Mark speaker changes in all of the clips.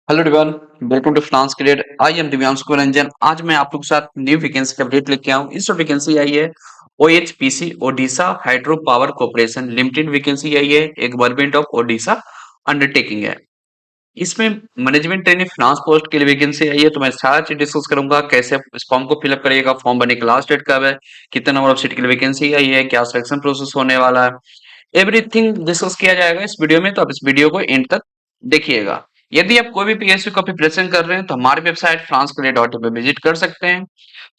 Speaker 1: Hello everyone, welcome to France create. I am Divyanshu Ranjan. आज मैं आप लोग के साथ न्यू वैकेंसी का अपडेट लेके आऊँ। इस वैकेंसी आई है ओएचपीसी Odisha hydro power corporation limited. Vacancy आई है, एक गवर्नमेंट ऑफ ओडिशा अंडरटेकिंग है। इसमें मैनेजमेंट ट्रेनिंग फाइनेंस पोस्ट के लिए वैकेंसी आई है। तो मैं सारा चीज डिस्कस करूंगा, कैसे आप इस फॉर्म को फिलअप करिएगा, फॉर्म भरने का लास्ट डेट कब है, कितने नंबर ऑफ सीट के लिए वैकेंसी आई है, क्या सिलेक्शन प्रोसेस होने वाला है, एवरीथिंग डिस्कस किया जाएगा इस वीडियो में। तो आप इस वीडियो को एंड तक देखिएगा। यदि आप कोई भी पीएसयू का प्रिपरेशन कर रहे हैं तो हमारी वेबसाइट फ्रांसकरियर.इन पर विजिट कर सकते हैं।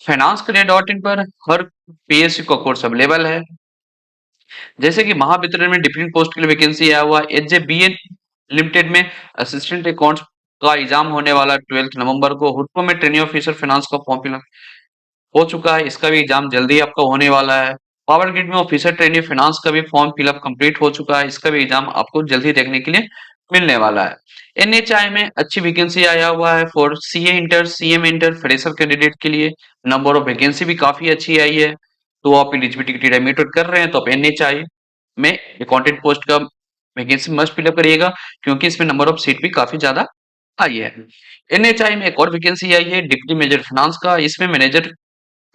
Speaker 1: फाइनेंसकरियर.इन पर हर पीएसयू का कोर्स अवेलेबल है। जैसे कि महावितरण में डिफरेंट पोस्ट के लिए वैकेंसी आया हुआ है। एचजेबीएन लिमिटेड में असिस्टेंट अकाउंट्स का एग्जाम होने वाला 12 नवंबर को। हुडको में ट्रेनिंग ऑफिसर फाइनेंस का फॉर्म फिलअप हो चुका है, इसका भी एग्जाम जल्दी आपका होने वाला है। पावर ग्रिड में ऑफिसर ट्रेनिंग फाइनेंस का भी फॉर्म फिलअप कंप्लीट हो चुका है, इसका भी एग्जाम आपको जल्दी देखने के लिए मिलने वाला है। एनएचआई में अच्छी वैकेंसी आया हुआ है for CA inter CM inter fresher candidate के लिए। नंबर ऑफ वैकेंसी भी काफी अच्छी आई है। तो आप एलिजिबिलिटी क्राइटेरिया मीट कर रहे हैं तो आप एनएचआई में अकाउंटेंट पोस्ट का वैकेंसी मस्ट फिलअप करिएगा, क्योंकि इसमें नंबर ऑफ सीट भी काफी ज्यादा आई है। एनएचआई में एक और वैकेंसी आई है डिप्टी मेजर फाइनेंस का। इसमें मैनेजर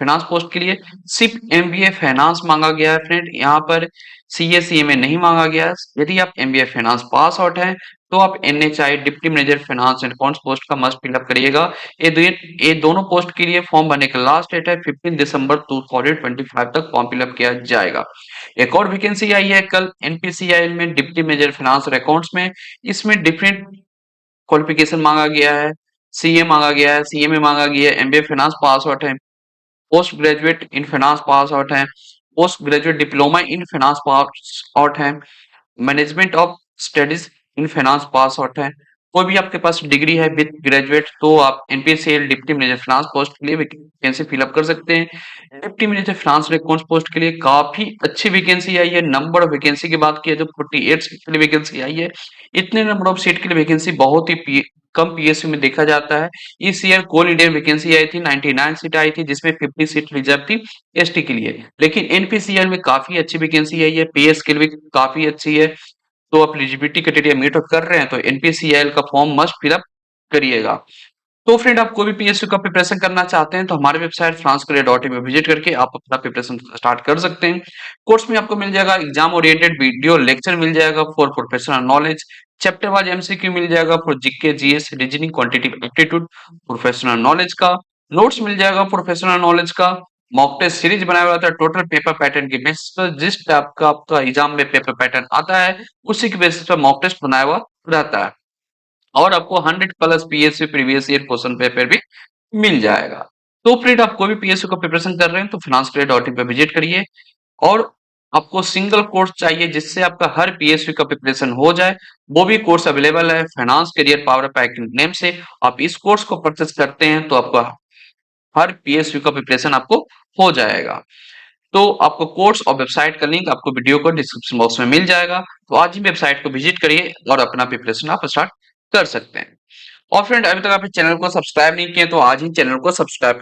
Speaker 1: फाइनेंस पोस्ट के लिए सिर्फ एमबीए फाइनेंस मांगा गया है फ्रेंड। यहाँ पर सीए सीएमए नहीं मांगा गया है। यदि आप एमबीए फाइनेंस पास आउट हैं तो आप NHI deputy manager finance and accounts post का मस्ट फिलअप करिएगा। ये दोनों पोस्ट के लिए फॉर्म भरने का लास्ट डेट है 15 दिसंबर 2025 तक फॉर्म फिलअप किया जाएगा। एक और वैकेंसी आई है कल एनपीसीआई में डिप्टी मैनेजर फाइनेंस और अकाउंट्स में। इसमें डिफरेंट क्वालिफिकेशन मांगा गया है। सीए मांगा गया है, सीएमए मांगा गया है, एमबीए फाइनेंस पास आउट है, post graduate in finance pass out है, post graduate diploma in finance pass out है, management of studies in finance pass out है। कोई भी आपके पास डिग्री है विद ग्रेजुएट तो आप NPCL deputy manager finance post के लिए वैकेंसी फिलअप कर सकते हैं। Deputy manager finance accounts post के लिए काफी अच्छी वैकेंसी आई है। नंबर ऑफ वैकेंसी की बात की तो 48 सीट के लिए वैकेंसी आई है। इतने नंबर ऑफ सीट के लिए वैकेंसी बहुत ही कम पीएसयू में देखा जाता है। इस ईयर कोल इंडियन वैकेंसी आई थी, 99 सीट आई थी, जिसमें 50 सीट रिजर्व थी एसटी के लिए। लेकिन एनपीसीएल में काफी अच्छी वैकेंसी आई है, पीएस के लिए भी काफी अच्छी है। तो आप एलिजिबिलिटी क्राइटेरिया मीट कर रहे हैं तो एनपीसीएल का फॉर्म मस्ट फिलअप करिएगा। तो फ्रेंड, आप कोई भी पीएसयू का प्रिपरेशन करना चाहते हैं तो हमारे वेबसाइट फ्रांसकरियर.इन में विजिट करके आप अपना प्रिपरेशन स्टार्ट कर सकते हैं। कोर्स में आपको मिल जाएगा एग्जाम ओरिएंटेड वीडियो लेक्चर मिल जाएगा for professional knowledge, chapter wise MCQ मिल जाएगा for GK GS reasoning quantitative aptitude professional knowledge का, नोट्स मिल जाएगा प्रोफेशनल नॉलेज का, मॉक टेस्ट सीरीज बनाया हुआ था टोटल पेपर पैटर्न के बेसिस पर। जिस टाइप का आपका एग्जाम में पेपर पैटर्न आता है उसी के बेसिस पर मॉक टेस्ट बनाया हुआ रहता है। और आपको 100 plus PSU previous year question paper भी मिल जाएगा। तो फ्रेंड, आप कोई भी पीएसयू का प्रिपरेशन कर रहे हैं तो फाइनेंसकरियर.इन पे विजिट करिए। और आपको सिंगल कोर्स चाहिए जिससे आपका हर पीएसयू का प्रिपरेशन हो जाए, वो भी कोर्स अवेलेबल है finance career power pack name से। आप इस कोर्स को परचेस करते हैं तो आपका हर पीएसयू का प्रिपरेशन आपको हो जाएगा। तो आपको कोर्स और वेबसाइट का लिंक आपको वीडियो को डिस्क्रिप्शन बॉक्स में मिल जाएगा। तो आज ही वेबसाइट को विजिट करिए और अपना प्रिपरेशन आप स्टार्ट कर सकते हैं। और फ्रेंड, अभी तक आपने चैनल को सब्सक्राइब नहीं किया तो आज ही चैनल को सब्सक्राइब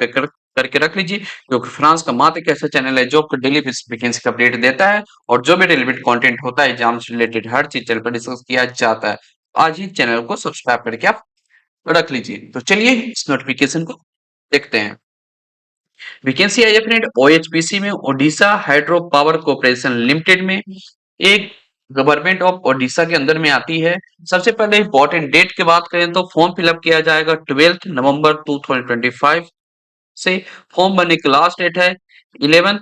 Speaker 1: करके रख लीजिए, क्योंकि फ्रांस का मात्र एक ऐसा चैनल है जो आपको डेली वैकेंसी का अपडेट देता है और जो भी रिलेवेंट कंटेंट होता है एग्जाम से रिलेटेड हर चीज चैनल पर डिस्कस किया जाता है। आज ही चैनल को सब्सक्राइब करके आप रख लीजिए। तो चलिए इस नोटिफिकेशन को देखते हैं। वैकेंसी आई है फ्रेंड ओएचपीसी में Odisha hydro power corporation limited में। एक गवर्नमेंट ऑफ ओडिशा के अंदर में आती है। सबसे पहले इंपॉर्टेंट डेट की बात करें तो फॉर्म फिलअप किया जाएगा 12 नवंबर 2025 से। फॉर्म भरने की लास्ट डेट है 11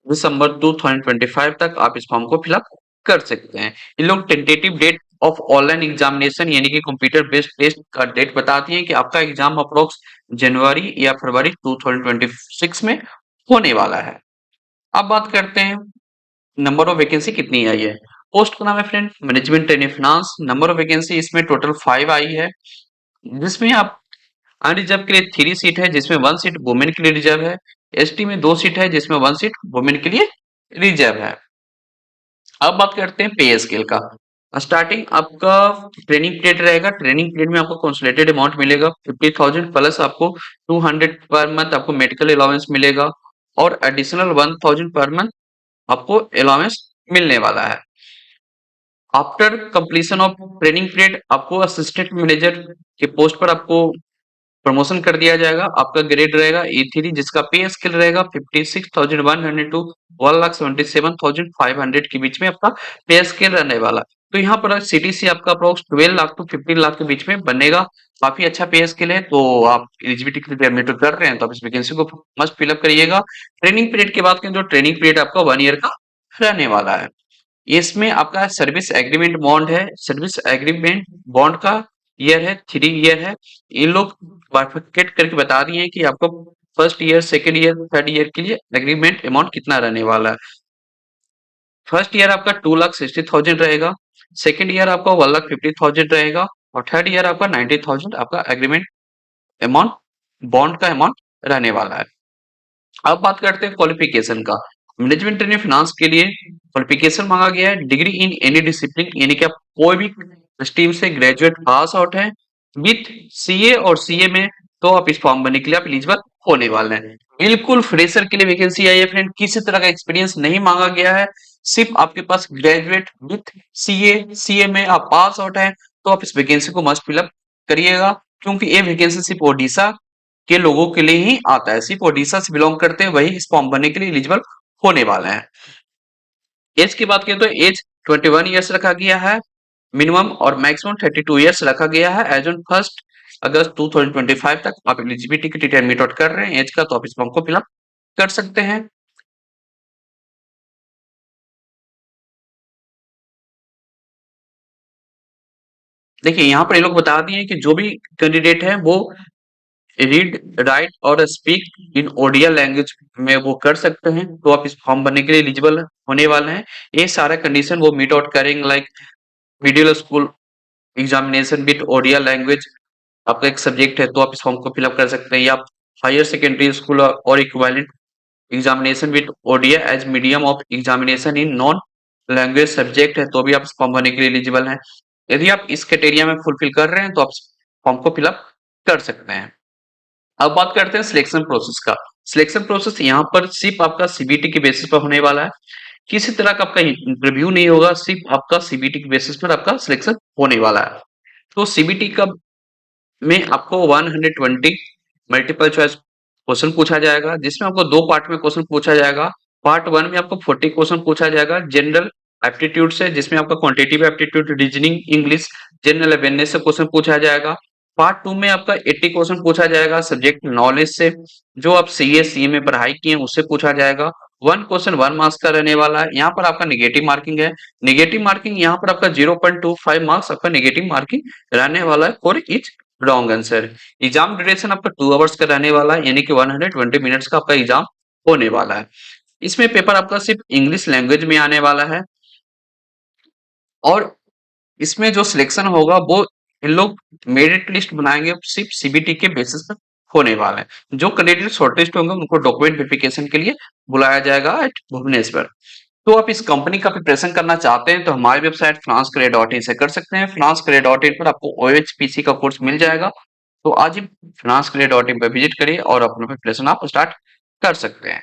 Speaker 1: दिसंबर 2025 तक आप इस फॉर्म को फिलअप कर सकते हैं। ये लोग tentative date of online examination यानी कि कंप्यूटर बेस्ड टेस्ट का डेट बताती हैं कि आपका एग्जाम अप्रोक्स जनवरी या फरवरी 2026 में होने वाला है। अब बात करते हैं नंबर ऑफ वैकेंसी कितनी आई है। पोस्ट का नाम है friend management training finance. Number of vacancy इसमें टोटल 5 आई है, जिसमें आप अनरिजर्व के लिए 3 सीट है जिसमें 1 सीट वुमेन के लिए रिजर्व है। एसटी में 2 सीट है जिसमें 1 सीट वुमेन के लिए रिजर्व है। अब बात करते हैं पे स्केल का। स्टार्टिंग आपका ट्रेनिंग पीरियड रहेगा। ट्रेनिंग पीरियड में आपको कंसोलिडेटेड अमाउंट मिलेगा 50,000 प्लस आपको 200 पर मंथ आपको मेडिकल अलाउंस मिलेगा और एडिशनल 1,000 पर मंथ आपको अलाउंस मिलने वाला है। After completion of training period आपको असिस्टेंट मैनेजर के पोस्ट पर आपको प्रमोशन कर दिया जाएगा। आपका ग्रेड रहेगा E3 जिसका पे स्केल रहेगा 56,100 टू 1,77,500 के बीच में आपका पे स्केल रहने वाला। तो यहाँ पर सीटीसी आपका अप्रोक्स 12 लाख टू 15 लाख के बीच में बनेगा। काफी अच्छा पे स्केल है, तो आप एलिजिबिलिटी के लिए मेटर कर रहे हैं तो आप इस वैकेंसी को मस्ट फिलअप करिएगा। ट्रेनिंग पीरियड की बात करें तो ट्रेनिंग पीरियड आपका 1 ईयर का रहने वाला है। इसमें आपका सर्विस एग्रीमेंट बॉन्ड है। सर्विस एग्रीमेंट बॉन्ड का ईयर है 3 ईयर है। इन लोग बाइफरकेट करके बता दिए हैं कि आपको first year, second year, third year के लिए एग्रीमेंट अमाउंट कितना रहने वाला है। फर्स्ट ईयर आपका 2,60,000 रहेगा, सेकंड ईयर आपका 1,50,000 रहेगा और थर्ड ईयर आपका 90,000 आपका एग्रीमेंट अमाउंट, बॉन्ड का अमाउंट रहने वाला है। अब बात करते हैं क्वालिफिकेशन का। मैनेजमेंट ट्रेनिंग फाइनेंस के लिए क्वालिफिकेशन मांगा गया है डिग्री इन एनी डिसिप्लिन, यानी कि आप कोई भी स्ट्रीम से ग्रेजुएट पास आउट है विथ सीए और सीए में, तो आप इस फॉर्म भरने के लिए आप एलिजिबल होने वाले हैं। बिल्कुल फ्रेशर के लिए वैकेंसी आई है फ्रेंड, किसी तरह का एक्सपीरियंस नहीं मांगा गया है। सिर्फ आपके पास ग्रेजुएट विथ सीए सीए में आप पास आउट है तो आप इस वैकेंसी को मस्ट फिलअप करिएगा, क्योंकि ये वैकेंसी सिर्फ ओडिशा के लोगों के लिए ही आता है। सिर्फ ओडिशा से बिलोंग करते हैं वही इस फॉर्म भरने के लिए एलिजिबल होने वाले हैं। एज की बात करें तो एज 21 ईयर्स रखा गया है मिनिमम, और मैक्सिमम 32 ईयर्स रखा गया है। एज ऑन 1 अगस्त 2025 तक आप एलिजिबिलिटी क्राइटेरिया मीट आउट कर रहे हैं एज का, तो आप इस फॉर्म को फिलअप कर सकते हैं। देखिए यहाँ पर ये लोग बता दिए कि जो भी कैंडिडेट है वो रीड, राइट और स्पीक इन ओडिया लैंग्वेज में वो कर सकते हैं, तो आप इस फॉर्म भरने के लिए एलिजिबल होने वाले हैं। ये सारा कंडीशन वो मीट आउट करेंगे, like middle school examination with Odia language आपका एक सब्जेक्ट है तो आप इस फॉर्म को फिलअप कर सकते हैं, या हायर सेकेंडरी स्कूल और equivalent examination with Odia as medium of examination in non language subject है तो भी आप इस फॉर्म भरने के लिए एलिजिबल हैं। यदि आप इस क्राइटेरिया में फुलफिल कर रहे हैं तो आप इस फॉर्म को फिलअप कर सकते हैं। अब बात करते हैं सिलेक्शन प्रोसेस का। सिलेक्शन प्रोसेस यहाँ पर सिर्फ आपका सीबीटी के बेसिस पर होने वाला है। किसी तरह का आपका इंटरव्यू नहीं होगा, सिर्फ आपका सीबीटी के बेसिस पर आपका सिलेक्शन होने वाला है। तो सीबीटी का में आपको 120 मल्टीपल चॉइस क्वेश्चन पूछा जाएगा, जिसमें आपको दो पार्ट में क्वेश्चन पूछा जाएगा। पार्ट वन में आपको 40 क्वेश्चन पूछा जाएगा जनरल एप्टीट्यूड से, जिसमें आपका quantitative aptitude, reasoning, English, general awareness से क्वेश्चन पूछा जाएगा। पार्ट टू में आपका 80 क्वेश्चन पूछा जाएगा सब्जेक्ट नॉलेज से, जो आप सीए सीए में पढ़ाई किए उससे पूछा जाएगा। वन क्वेश्चन 1 मार्क्स का रहने वाला है। यहाँ पर आपका निगेटिव मार्किंग है। निगेटिव मार्किंग यहाँ पर आपका 0.25 मार्क्स आपका निगेटिव मार्किंग रहने वाला है for each wrong answer. Exam duration आपका 2 आवर्स का रहने वाला है, यानी कि 120 मिनट्स का आपका एग्जाम होने वाला है। इसमें पेपर आपका सिर्फ इंग्लिश लैंग्वेज में आने वाला है, और इसमें जो सिलेक्शन होगा वो इन लोग मेरिट लिस्ट बनाएंगे सिर्फ सीबीटी के बेसिस पर होने वाला है। जो कैंडिडेट शॉर्टलिस्ट होंगे उनको डॉक्यूमेंट वेरिफिकेशन के लिए बुलाया जाएगा एट भुवनेश्वर। तो आप इस कंपनी का प्रिपरेशन करना चाहते हैं तो हमारी वेबसाइट finance-career.in से कर सकते हैं। finance-career.in पर आपको OHPC का कोर्स मिल जाएगा। तो आज ही finance-career.in पर विजिट करिए और अपना प्रिपरेशन आप स्टार्ट कर सकते हैं।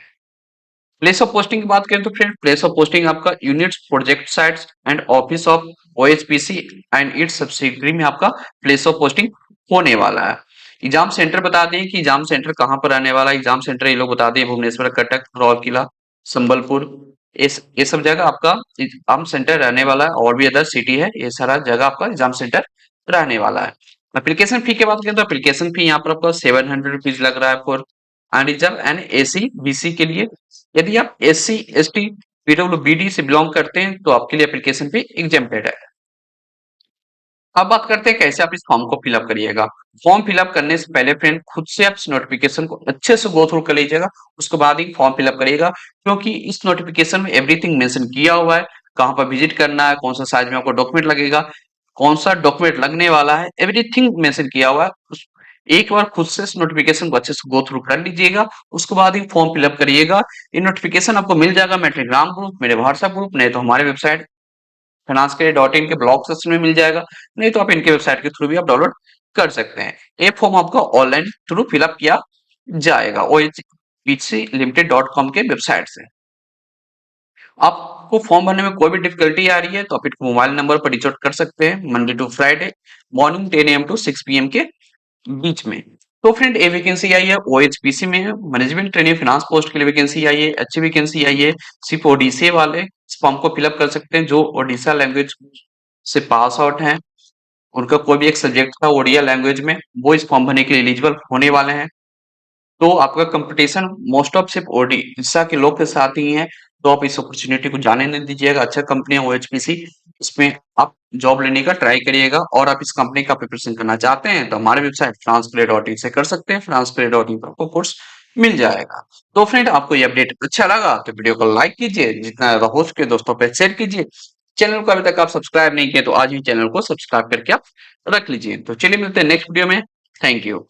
Speaker 1: प्लेस ऑफ पोस्टिंग की बात करें तो फ्रेंड प्लेस ऑफ पोस्टिंग आपका units, project sites and office of OHPC and its subsidiary में आपका प्लेस ऑफ पोस्टिंग होने वाला है। एग्जाम सेंटर बता दें कि एग्जाम सेंटर कहाँ पर आने वाला है। एग्जाम सेंटर ये लोग बता दें भुवनेश्वर, कटक, राउरकेला, संबलपुर, इस ये सब जगह आपका एग्जाम सेंटर रहने वाला है। और भी अदर सिटी है, ये सारा जगह आपका एग्जाम सेंटर रहने वाला है। एप्लीकेशन फी की बात करें तो एप्लीकेशन फी यहाँ पर आपका 700 रुपीज लग रहा है for unreserved and SE BC के लिए। यदि आप एससी एसटी पीडब्ल्यूबीडी से बिलोंग करते हैं तो आपके लिए एप्लीकेशन फी एग्जेम्प्टेड है। अब बात करते हैं कैसे आप इस फॉर्म को फिलअप करिएगा। फॉर्म फिलअप करने से पहले फ्रेंड खुद से आप इस नोटिफिकेशन को अच्छे से गो थ्रू कर लीजिएगा, उसके बाद ही फॉर्म फिलअप करिएगा, क्योंकि इस नोटिफिकेशन में एवरीथिंग मेंशन किया हुआ है। कहाँ पर विजिट करना है, कौन सा साइज में आपको डॉक्यूमेंट लगेगा, कौन सा डॉक्यूमेंट लगने वाला है, एवरीथिंग मेंशन किया हुआ है। एक बार खुद से इस नोटिफिकेशन को अच्छे से गो थ्रू कर लीजिएगा, उसके बाद ही फॉर्म फिलअप करिएगा। ये नोटिफिकेशन आपको मिल जाएगा मेरे टेलीग्राम ग्रुप, मेरे व्हाट्सएप ग्रुप, नहीं तो हमारे वेबसाइट finance-career.in के ब्लॉग सेक्शन में मिल जाएगा, नहीं तो आप इनके वेबसाइट के थ्रू भी आप डाउनलोड कर सकते हैं। ये फॉर्म आपका ऑनलाइन थ्रू फिलअप किया जाएगा OHPClimited.com के वेबसाइट से। आपको फॉर्म भरने में कोई भी डिफिकल्टी आ रही है तो आप इनको मोबाइल नंबर पर रीच आउट कर सकते हैं Monday to Friday morning 10 AM to 6 PM के बीच में। तो फ्रेंड ये वैकेंसी आई है ओएचपीसी में है, मैनेजमेंट ट्रेनिंग फाइनेंस पोस्ट के लिए वैकेंसी आई है, अच्छी वैकेंसी आई है। सिर्फ ओडिसी वाले इस फॉर्म को फिलअप कर सकते हैं जो ओडिशा लैंग्वेज से पास आउट हैं, उनका कोई भी एक सब्जेक्ट था ओडिया लैंग्वेज में, वो इस फॉर्म भरने के लिए एलिजिबल होने वाले हैं। तो आपका कंपटीशन मोस्ट ऑफ सिर्फ ओडिशा के लोग के साथ ही है, तो आप इस अपॉर्चुनिटी को जाने नहीं दीजिएगा। अच्छा कंपनी है ओएचपीसी, इसमें आप जॉब लेने का ट्राई करिएगा और आप इस कंपनी का प्रिपरेशन करना चाहते हैं तो हमारे वेबसाइट फ्रांसप्ले.in से कर सकते हैं। फ्रांसप्ले.in पर आपको कोर्स मिल जाएगा। तो फ्रेंड आपको ये अपडेट अच्छा लगा तो वीडियो को लाइक कीजिए, जितना हो सके दोस्तों पे शेयर कीजिए। चैनल को अभी तक आप सब्सक्राइब नहीं किए तो आज ही चैनल को सब्सक्राइब करके आप रख लीजिए। तो चलिए मिलते हैं नेक्स्ट वीडियो में। Thank you.